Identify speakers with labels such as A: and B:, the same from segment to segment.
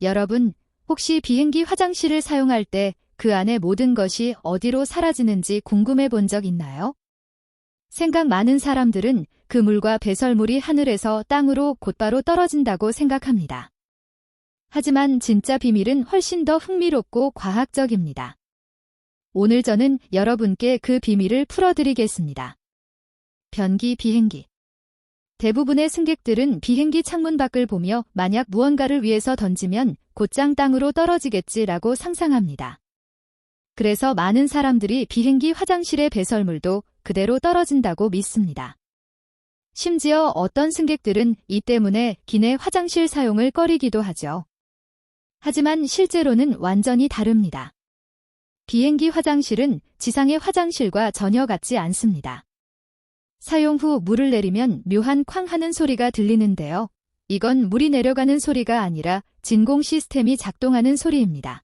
A: 여러분, 혹시 비행기 화장실을 사용할 때 그 안의 모든 것이 어디로 사라지는지 궁금해 본 적 있나요? 생각 많은 사람들은 그 물과 배설물이 하늘에서 땅으로 곧바로 떨어진다고 생각합니다. 하지만 진짜 비밀은 훨씬 더 흥미롭고 과학적입니다. 오늘 저는 여러분께 그 비밀을 풀어드리겠습니다. 변기 비행기. 대부분의 승객들은 비행기 창문 밖을 보며 만약 무언가를 위에서 던지면 곧장 땅으로 떨어지겠지라고 상상합니다. 그래서 많은 사람들이 비행기 화장실의 배설물도 그대로 떨어진다고 믿습니다. 심지어 어떤 승객들은 이 때문에 기내 화장실 사용을 꺼리기도 하죠. 하지만 실제로는 완전히 다릅니다. 비행기 화장실은 지상의 화장실과 전혀 같지 않습니다. 사용 후 물을 내리면 묘한 쾅 하는 소리가 들리는데요. 이건 물이 내려가는 소리가 아니라 진공 시스템이 작동하는 소리입니다.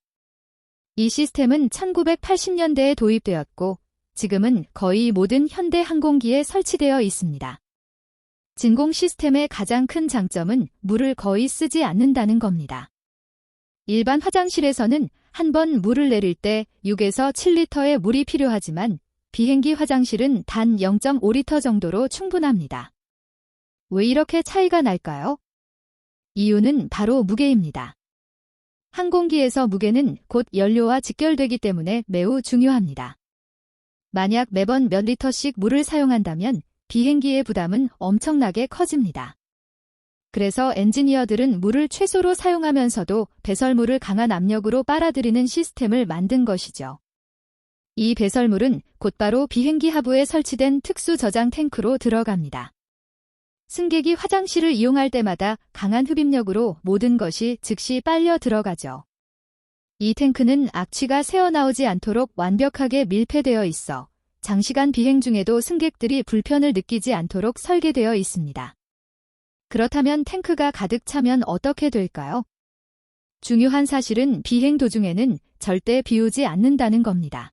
A: 이 시스템은 1980년대에 도입되었고 지금은 거의 모든 현대 항공기에 설치되어 있습니다. 진공 시스템의 가장 큰 장점은 물을 거의 쓰지 않는다는 겁니다. 일반 화장실에서는 한 번 물을 내릴 때 6에서 7리터의 물이 필요하지만 비행기 화장실은 단 0.5리터 정도로 충분합니다. 왜 이렇게 차이가 날까요? 이유는 바로 무게입니다. 항공기에서 무게는 곧 연료와 직결되기 때문에 매우 중요합니다. 만약 매번 몇 리터씩 물을 사용한다면 비행기의 부담은 엄청나게 커집니다. 그래서 엔지니어들은 물을 최소로 사용하면서도 배설물을 강한 압력으로 빨아들이는 시스템을 만든 것이죠. 이 배설물은 곧바로 비행기 하부에 설치된 특수 저장 탱크로 들어갑니다. 승객이 화장실을 이용할 때마다 강한 흡입력으로 모든 것이 즉시 빨려 들어가죠. 이 탱크는 악취가 새어나오지 않도록 완벽하게 밀폐되어 있어 장시간 비행 중에도 승객들이 불편을 느끼지 않도록 설계되어 있습니다. 그렇다면 탱크가 가득 차면 어떻게 될까요? 중요한 사실은 비행 도중에는 절대 비우지 않는다는 겁니다.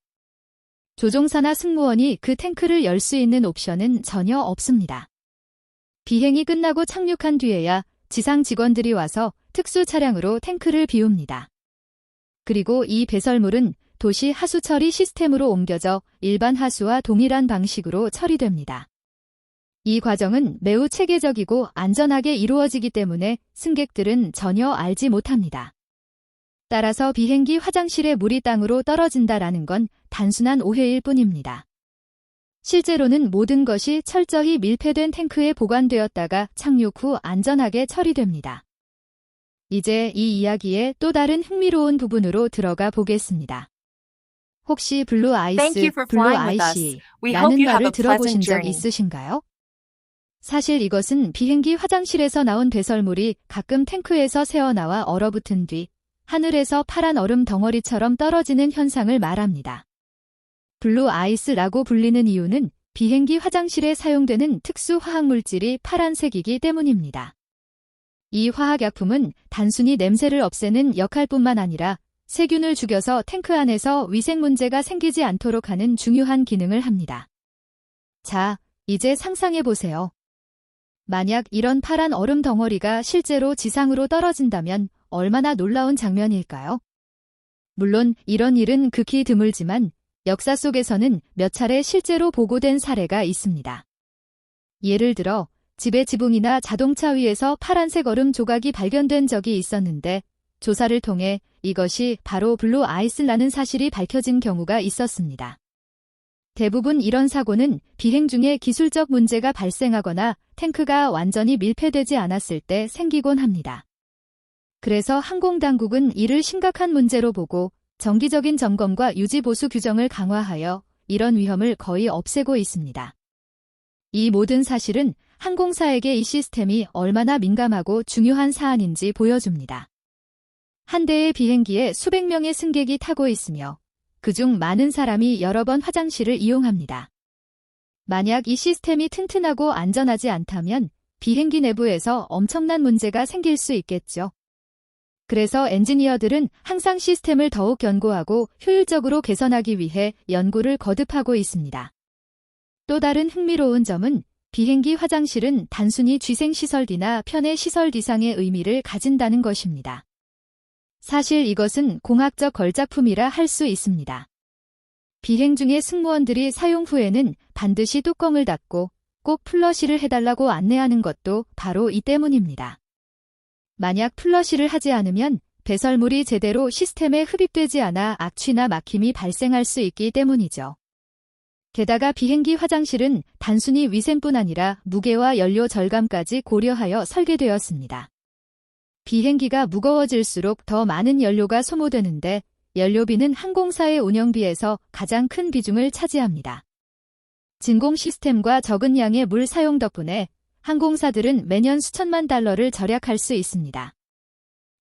A: 조종사나 승무원이 그 탱크를 열 수 있는 옵션은 전혀 없습니다. 비행이 끝나고 착륙한 뒤에야 지상 직원들이 와서 특수 차량으로 탱크를 비웁니다. 그리고 이 배설물은 도시 하수 처리 시스템으로 옮겨져 일반 하수와 동일한 방식으로 처리됩니다. 이 과정은 매우 체계적이고 안전하게 이루어지기 때문에 승객들은 전혀 알지 못합니다. 따라서 비행기 화장실에 물이 땅으로 떨어진다라는 건 단순한 오해일 뿐입니다. 실제로는 모든 것이 철저히 밀폐된 탱크에 보관되었다가 착륙 후 안전하게 처리됩니다. 이제 이 이야기의 또 다른 흥미로운 부분으로 들어가 보겠습니다. 혹시 블루 아이스, 블루 아이시라는 말을 들어보신 적 있으신가요? 사실 이것은 비행기 화장실에서 나온 배설물이 가끔 탱크에서 새어나와 얼어붙은 뒤 하늘에서 파란 얼음 덩어리처럼 떨어지는 현상을 말합니다. 블루 아이스라고 불리는 이유는 비행기 화장실에 사용되는 특수 화학물질이 파란색이기 때문입니다. 이 화학약품은 단순히 냄새를 없애는 역할뿐만 아니라 세균을 죽여서 탱크 안에서 위생 문제가 생기지 않도록 하는 중요한 기능을 합니다. 자, 이제 상상해 보세요. 만약 이런 파란 얼음 덩어리가 실제로 지상으로 떨어진다면 얼마나 놀라운 장면일까요? 물론 이런 일은 극히 드물지만 역사 속에서는 몇 차례 실제로 보고된 사례가 있습니다. 예를 들어 집의 지붕이나 자동차 위에서 파란색 얼음 조각이 발견된 적이 있었는데 조사를 통해 이것이 바로 블루 아이스라는 사실이 밝혀진 경우가 있었습니다. 대부분 이런 사고는 비행 중에 기술적 문제가 발생하거나 탱크가 완전히 밀폐되지 않았을 때 생기곤 합니다. 그래서 항공당국은 이를 심각한 문제로 보고 정기적인 점검과 유지 보수 규정을 강화하여 이런 위험을 거의 없애고 있습니다. 이 모든 사실은 항공사에게 이 시스템이 얼마나 민감하고 중요한 사안인지 보여줍니다. 한 대의 비행기에 수백 명의 승객이 타고 있으며 그중 많은 사람이 여러 번 화장실을 이용합니다. 만약 이 시스템이 튼튼하고 안전하지 않다면 비행기 내부에서 엄청난 문제가 생길 수 있겠죠. 그래서 엔지니어들은 항상 시스템을 더욱 견고하고 효율적으로 개선하기 위해 연구를 거듭하고 있습니다. 또 다른 흥미로운 점은 비행기 화장실은 단순히 취생시설이나 편의시설 이상의 의미를 가진다는 것입니다. 사실 이것은 공학적 걸작품이라 할 수 있습니다. 비행 중에 승무원들이 사용 후에는 반드시 뚜껑을 닫고 꼭 플러시를 해달라고 안내하는 것도 바로 이 때문입니다. 만약 플러시를 하지 않으면 배설물이 제대로 시스템에 흡입되지 않아 악취나 막힘이 발생할 수 있기 때문이죠. 게다가 비행기 화장실은 단순히 위생뿐 아니라 무게와 연료 절감까지 고려하여 설계되었습니다. 비행기가 무거워질수록 더 많은 연료가 소모되는데 연료비는 항공사의 운영비에서 가장 큰 비중을 차지합니다. 진공 시스템과 적은 양의 물 사용 덕분에 항공사들은 매년 수천만 달러를 절약할 수 있습니다.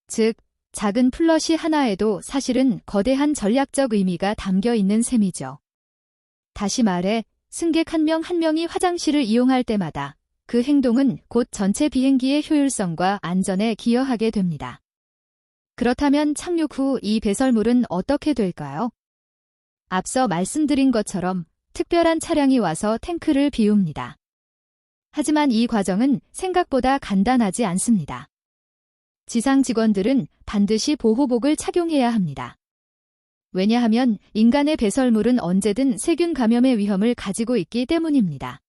A: 즉, 작은 플러시 하나에도 사실은 거대한 전략적 의미가 담겨 있는 셈이죠. 다시 말해, 승객 한 명 한 명이 화장실을 이용할 때마다 그 행동은 곧 전체 비행기의 효율성과 안전에 기여하게 됩니다. 그렇다면 착륙 후 이 배설물은 어떻게 될까요? 앞서 말씀드린 것처럼 특별한 차량이 와서 탱크를 비웁니다. 하지만 이 과정은 생각보다 간단하지 않습니다. 지상 직원들은 반드시 보호복을 착용해야 합니다. 왜냐하면 인간의 배설물은 언제든 세균 감염의 위험을 가지고 있기 때문입니다.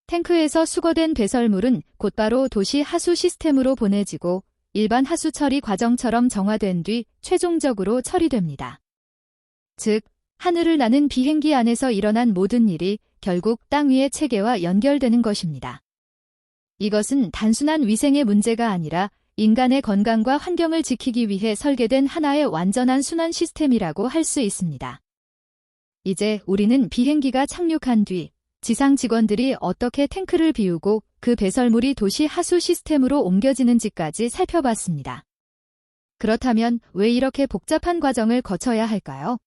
A: 탱크에서 수거된 배설물은 곧바로 도시 하수 시스템으로 보내지고 일반 하수 처리 과정처럼 정화된 뒤 최종적으로 처리됩니다. 즉, 하늘을 나는 비행기 안에서 일어난 모든 일이 결국 땅 위의 체계와 연결되는 것입니다. 이것은 단순한 위생의 문제가 아니라 인간의 건강과 환경을 지키기 위해 설계된 하나의 완전한 순환 시스템이라고 할 수 있습니다. 이제 우리는 비행기가 착륙한 뒤 지상 직원들이 어떻게 탱크를 비우고 그 배설물이 도시 하수 시스템으로 옮겨지는지까지 살펴봤습니다. 그렇다면 왜 이렇게 복잡한 과정을 거쳐야 할까요?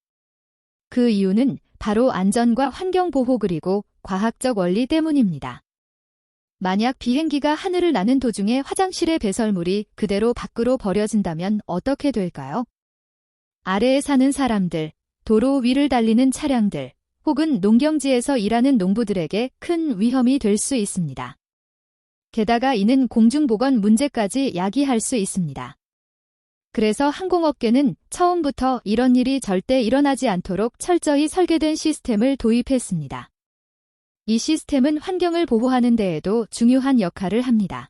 A: 그 이유는 바로 안전과 환경 보호 그리고 과학적 원리 때문입니다. 만약 비행기가 하늘을 나는 도중에 화장실의 배설물이 그대로 밖으로 버려진다면 어떻게 될까요? 아래에 사는 사람들, 도로 위를 달리는 차량들, 혹은 농경지에서 일하는 농부들에게 큰 위험이 될 수 있습니다. 게다가 이는 공중보건 문제까지 야기할 수 있습니다. 그래서 항공업계는 처음부터 이런 일이 절대 일어나지 않도록 철저히 설계된 시스템을 도입했습니다. 이 시스템은 환경을 보호하는 데에도 중요한 역할을 합니다.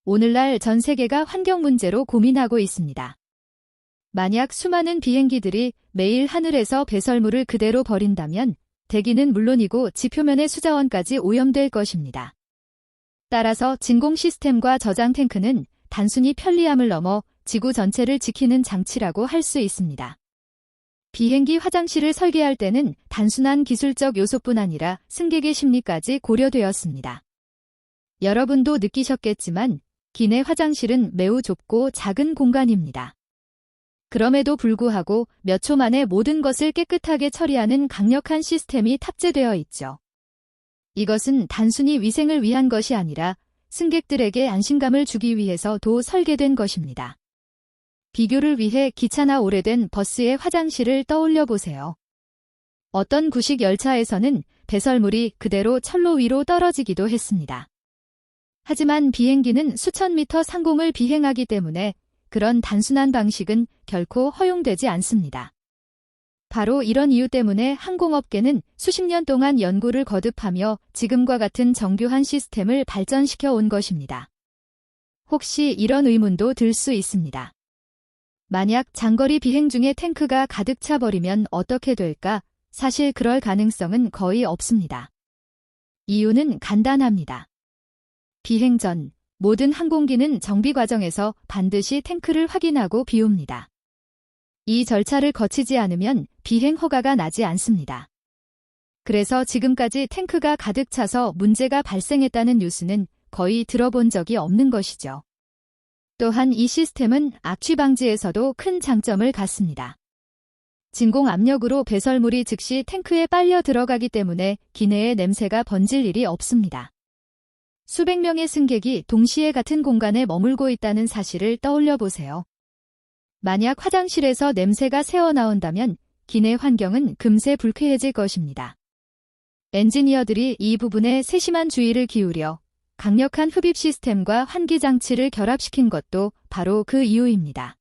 A: 오늘날 전 세계가 환경 문제로 고민하고 있습니다. 만약 수많은 비행기들이 매일 하늘에서 배설물을 그대로 버린다면 대기는 물론이고 지표면의 수자원까지 오염될 것입니다. 따라서 진공 시스템과 저장 탱크는 단순히 편리함을 넘어 지구 전체를 지키는 장치라고 할 수 있습니다. 비행기 화장실을 설계할 때는 단순한 기술적 요소뿐 아니라 승객의 심리까지 고려되었습니다. 여러분도 느끼셨겠지만 기내 화장실은 매우 좁고 작은 공간입니다. 그럼에도 불구하고 몇 초 만에 모든 것을 깨끗하게 처리하는 강력한 시스템이 탑재되어 있죠. 이것은 단순히 위생을 위한 것이 아니라 승객들에게 안심감을 주기 위해서도 설계된 것입니다. 비교를 위해 기차나 오래된 버스의 화장실을 떠올려 보세요. 어떤 구식 열차에서는 배설물이 그대로 철로 위로 떨어지기도 했습니다. 하지만 비행기는 수천 미터 상공을 비행하기 때문에 그런 단순한 방식은 결코 허용되지 않습니다. 바로 이런 이유 때문에 항공업계는 수십 년 동안 연구를 거듭하며 지금과 같은 정교한 시스템을 발전시켜 온 것입니다. 혹시 이런 의문도 들 수 있습니다. 만약 장거리 비행 중에 탱크가 가득 차 버리면 어떻게 될까? 사실 그럴 가능성은 거의 없습니다. 이유는 간단합니다. 비행 전 모든 항공기는 정비 과정에서 반드시 탱크를 확인하고 비웁니다. 이 절차를 거치지 않으면 비행 허가가 나지 않습니다. 그래서 지금까지 탱크가 가득 차서 문제가 발생했다는 뉴스는 거의 들어본 적이 없는 것이죠. 또한 이 시스템은 악취 방지에서도 큰 장점을 갖습니다. 진공 압력으로 배설물이 즉시 탱크에 빨려 들어가기 때문에 기내에 냄새가 번질 일이 없습니다. 수백 명의 승객이 동시에 같은 공간에 머물고 있다는 사실을 떠올려 보세요. 만약 화장실에서 냄새가 새어나온다면 기내 환경은 금세 불쾌해질 것입니다. 엔지니어들이 이 부분에 세심한 주의를 기울여 강력한 흡입 시스템과 환기 장치를 결합시킨 것도 바로 그 이유입니다.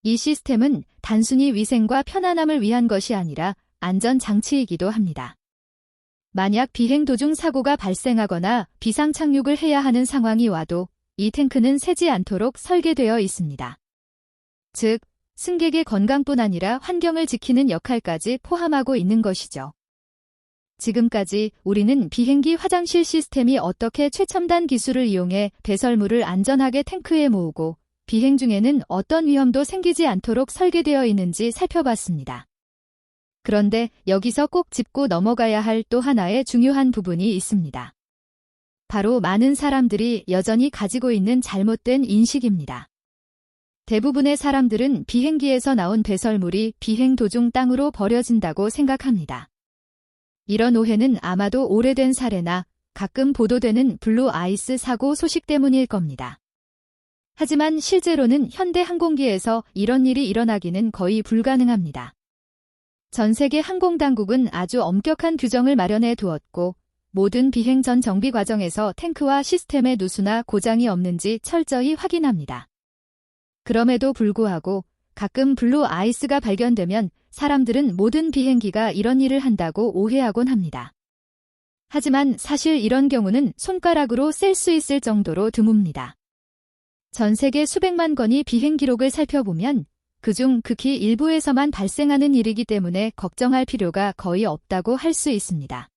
A: 이 시스템은 단순히 위생과 편안함을 위한 것이 아니라 안전 장치이기도 합니다. 만약 비행 도중 사고가 발생하거나 비상 착륙을 해야 하는 상황이 와도 이 탱크는 새지 않도록 설계되어 있습니다. 즉, 승객의 건강뿐 아니라 환경을 지키는 역할까지 포함하고 있는 것이죠. 지금까지 우리는 비행기 화장실 시스템이 어떻게 최첨단 기술을 이용해 배설물을 안전하게 탱크에 모으고 비행 중에는 어떤 위험도 생기지 않도록 설계되어 있는지 살펴봤습니다. 그런데 여기서 꼭 짚고 넘어가야 할 또 하나의 중요한 부분이 있습니다. 바로 많은 사람들이 여전히 가지고 있는 잘못된 인식입니다. 대부분의 사람들은 비행기에서 나온 배설물이 비행 도중 땅으로 버려진다고 생각합니다. 이런 오해는 아마도 오래된 사례나 가끔 보도되는 블루 아이스 사고 소식 때문일 겁니다. 하지만 실제로는 현대 항공기에서 이런 일이 일어나기는 거의 불가능합니다. 전 세계 항공당국은 아주 엄격한 규정을 마련해 두었고 모든 비행 전 정비 과정에서 탱크와 시스템의 누수나 고장이 없는지 철저히 확인합니다. 그럼에도 불구하고 가끔 블루 아이스가 발견되면 사람들은 모든 비행기가 이런 일을 한다고 오해하곤 합니다. 하지만 사실 이런 경우는 손가락으로 셀 수 있을 정도로 드뭅니다. 전 세계 수백만 건의 비행 기록을 살펴보면 그중 극히 일부에서만 발생하는 일이기 때문에 걱정할 필요가 거의 없다고 할 수 있습니다.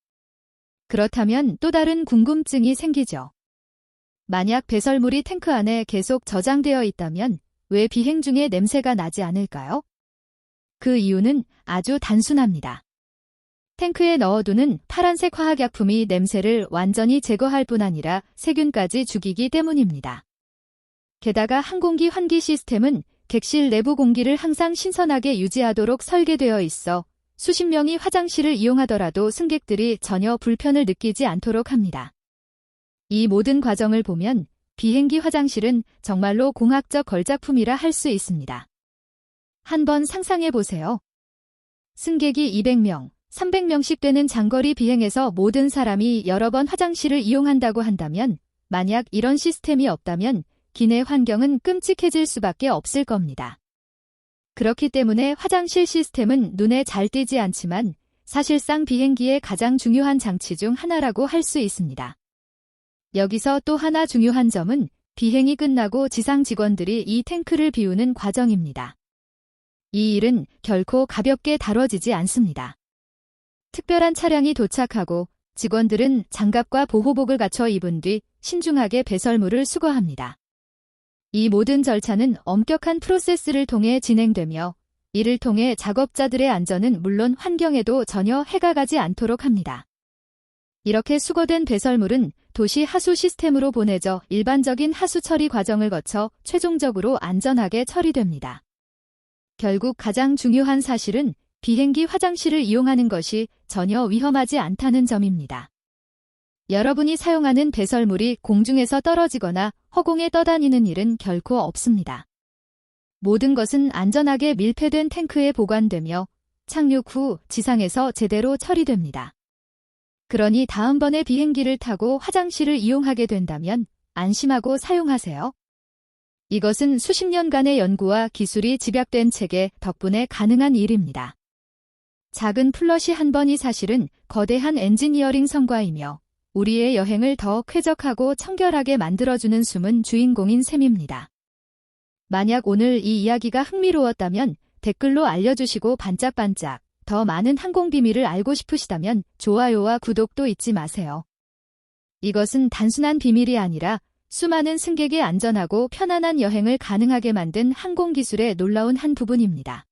A: 그렇다면 또 다른 궁금증이 생기죠. 만약 배설물이 탱크 안에 계속 저장되어 있다면 왜 비행 중에 냄새가 나지 않을까요? 그 이유는 아주 단순합니다. 탱크에 넣어두는 파란색 화학약품이 냄새를 완전히 제거할 뿐 아니라 세균까지 죽이기 때문입니다. 게다가 항공기 환기 시스템은 객실 내부 공기를 항상 신선하게 유지하도록 설계되어 있어 수십 명이 화장실을 이용하더라도 승객들이 전혀 불편을 느끼지 않도록 합니다. 이 모든 과정을 보면 비행기 화장실은 정말로 공학적 걸작품이라 할 수 있습니다. 한번 상상해 보세요. 승객이 200명, 300명씩 되는 장거리 비행에서 모든 사람이 여러 번 화장실을 이용한다고 한다면 만약 이런 시스템이 없다면 기내 환경은 끔찍해질 수밖에 없을 겁니다. 그렇기 때문에 화장실 시스템은 눈에 잘 띄지 않지만 사실상 비행기의 가장 중요한 장치 중 하나라고 할 수 있습니다. 여기서 또 하나 중요한 점은 비행이 끝나고 지상 직원들이 이 탱크를 비우는 과정입니다. 이 일은 결코 가볍게 다뤄지지 않습니다. 특별한 차량이 도착하고 직원들은 장갑과 보호복을 갖춰 입은 뒤 신중하게 배설물을 수거합니다. 이 모든 절차는 엄격한 프로세스를 통해 진행되며 이를 통해 작업자들의 안전은 물론 환경에도 전혀 해가 가지 않도록 합니다. 이렇게 수거된 배설물은 도시 하수 시스템으로 보내져 일반적인 하수 처리 과정을 거쳐 최종적으로 안전하게 처리됩니다. 결국 가장 중요한 사실은 비행기 화장실을 이용하는 것이 전혀 위험하지 않다는 점입니다. 여러분이 사용하는 배설물이 공중에서 떨어지거나 허공에 떠다니는 일은 결코 없습니다. 모든 것은 안전하게 밀폐된 탱크에 보관되며 착륙 후 지상에서 제대로 처리됩니다. 그러니 다음번에 비행기를 타고 화장실을 이용하게 된다면 안심하고 사용하세요. 이것은 수십 년간의 연구와 기술이 집약된 체계 덕분에 가능한 일입니다. 작은 플러시 한 번이 사실은 거대한 엔지니어링 성과이며 우리의 여행을 더 쾌적하고 청결하게 만들어주는 숨은 주인공인 셈입니다. 만약 오늘 이 이야기가 흥미로웠다면 댓글로 알려주시고 반짝반짝 더 많은 항공 비밀을 알고 싶으시다면 좋아요와 구독도 잊지 마세요. 이것은 단순한 비밀이 아니라 수많은 승객의 안전하고 편안한 여행을 가능하게 만든 항공기술의 놀라운 한 부분입니다.